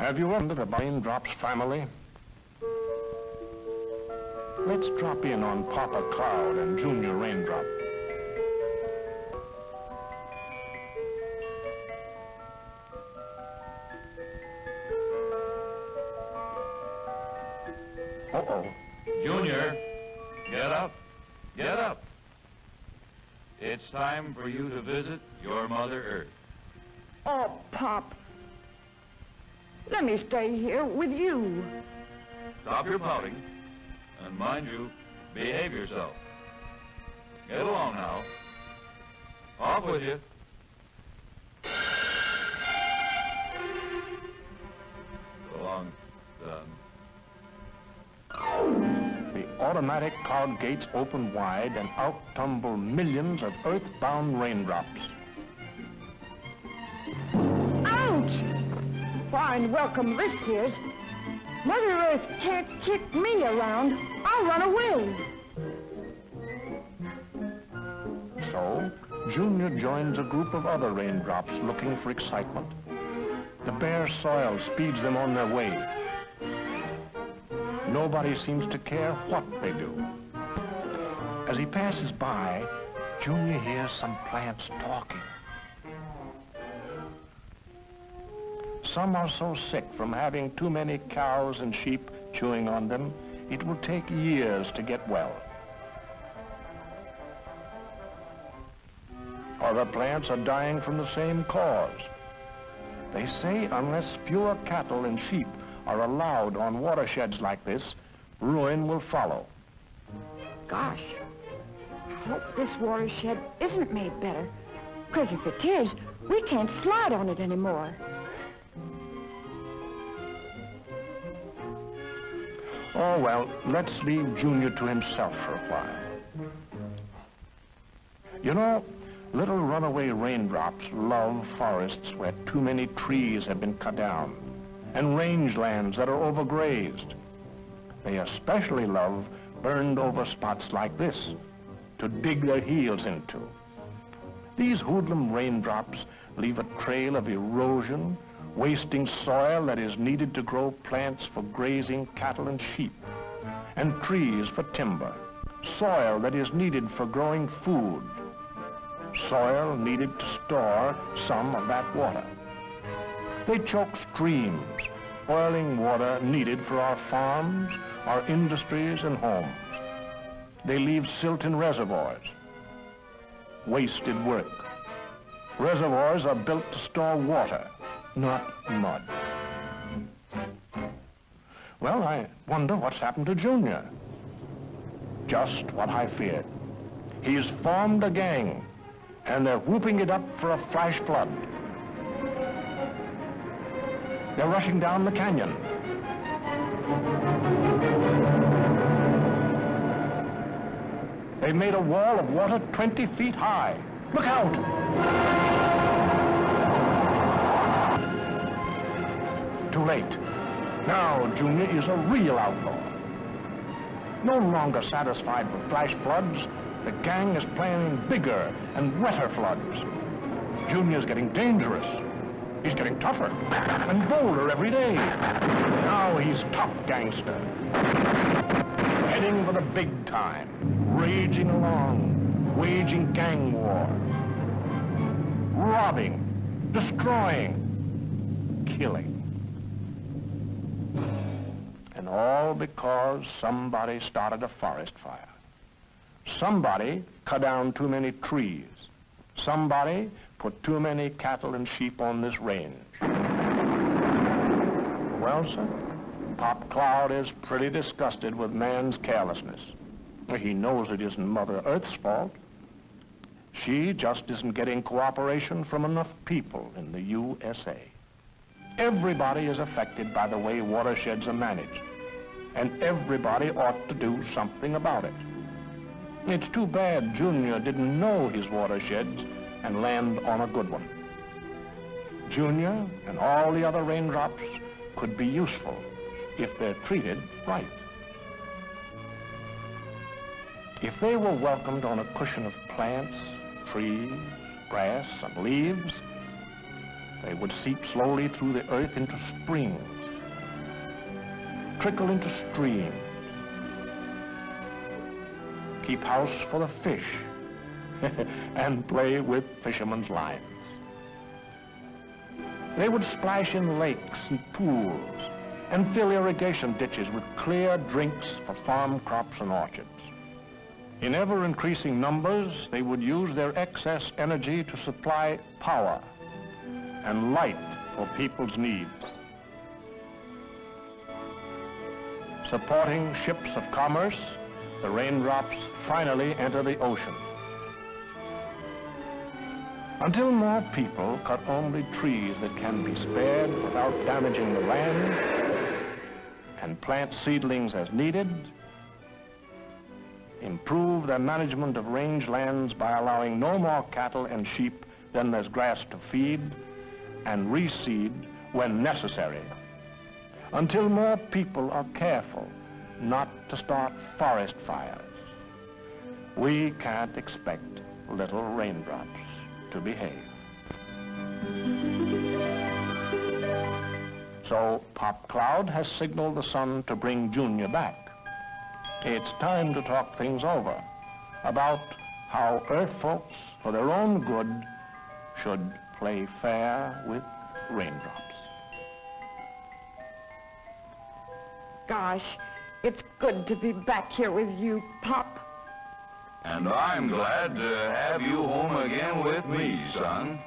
Have you wondered about Raindrop's family? Let's drop in on Papa Cloud and Junior Raindrop. Uh-oh. Junior, get up. Get up. It's time for you to visit your Mother Earth. Oh, Pop. Let me stay here with you. Stop your pouting, and mind you, behave yourself. Get along now. Off with you. So long, son. The automatic car gates open wide and out tumble millions of earthbound raindrops. Ouch! Fine welcome this is. Mother Earth can't kick me around. I'll run away. So, Junior joins a group of other raindrops looking for excitement. The bare soil speeds them on their way. Nobody seems to care what they do. As he passes by, Junior hears some plants talking. Some are so sick from having too many cows and sheep chewing on them, it will take years to get well. Other plants are dying from the same cause. They say unless fewer cattle and sheep are allowed on watersheds like this, ruin will follow. Gosh, I hope this watershed isn't made better. Because if it is, we can't slide on it anymore. Oh, well, let's leave Junior to himself for a while. You know, little runaway raindrops love forests where too many trees have been cut down and rangelands that are overgrazed. They especially love burned-over spots like this to dig their heels into. These hoodlum raindrops leave a trail of erosion, wasting soil that is needed to grow plants for grazing cattle and sheep, and trees for timber, soil that is needed for growing food, soil needed to store some of that water. They choke streams, boiling water needed for our farms, our industries and homes. They leave silt in reservoirs, wasted work. Reservoirs are built to store water, not mud. Well, I wonder what's happened to Junior. Just what I feared. He's formed a gang, and they're whooping it up for a flash flood. They're rushing down the canyon. They've made a wall of water 20 feet high. Look out! Too late. Now Junior is a real outlaw. No longer satisfied with flash floods, the gang is planning bigger and wetter floods. Junior's getting dangerous. He's getting tougher and bolder every day. Now he's top gangster. Heading for the big time, raging along, waging gang war. Robbing, destroying, killing. And all because somebody started a forest fire. Somebody cut down too many trees. Somebody put too many cattle and sheep on this range. Well, sir, Pop Cloud is pretty disgusted with man's carelessness. He knows it isn't Mother Earth's fault. She just isn't getting cooperation from enough people in the USA. Everybody is affected by the way watersheds are managed, and everybody ought to do something about it. It's too bad Junior didn't know his watersheds and land on a good one. Junior and all the other raindrops could be useful if they're treated right. If they were welcomed on a cushion of plants, trees, grass, and leaves, they would seep slowly through the earth into springs, trickle into streams, keep house for the fish, and play with fishermen's lines. They would splash in lakes and pools and fill irrigation ditches with clear drinks for farm crops and orchards. In ever-increasing numbers, they would use their excess energy to supply power and light for people's needs. Supporting ships of commerce, the raindrops finally enter the ocean. Until more people cut only trees that can be spared without damaging the land, and plant seedlings as needed, improve the management of rangelands by allowing no more cattle and sheep than there's grass to feed, and reseed when necessary, until more people are careful not to start forest fires. We can't expect little raindrops to behave. So Pop Cloud has signaled the sun to bring Junior back. It's time to talk things over about how Earth folks, for their own good, should play fair with raindrops. Gosh, it's good to be back here with you, Pop. And I'm glad to have you home again with me, son.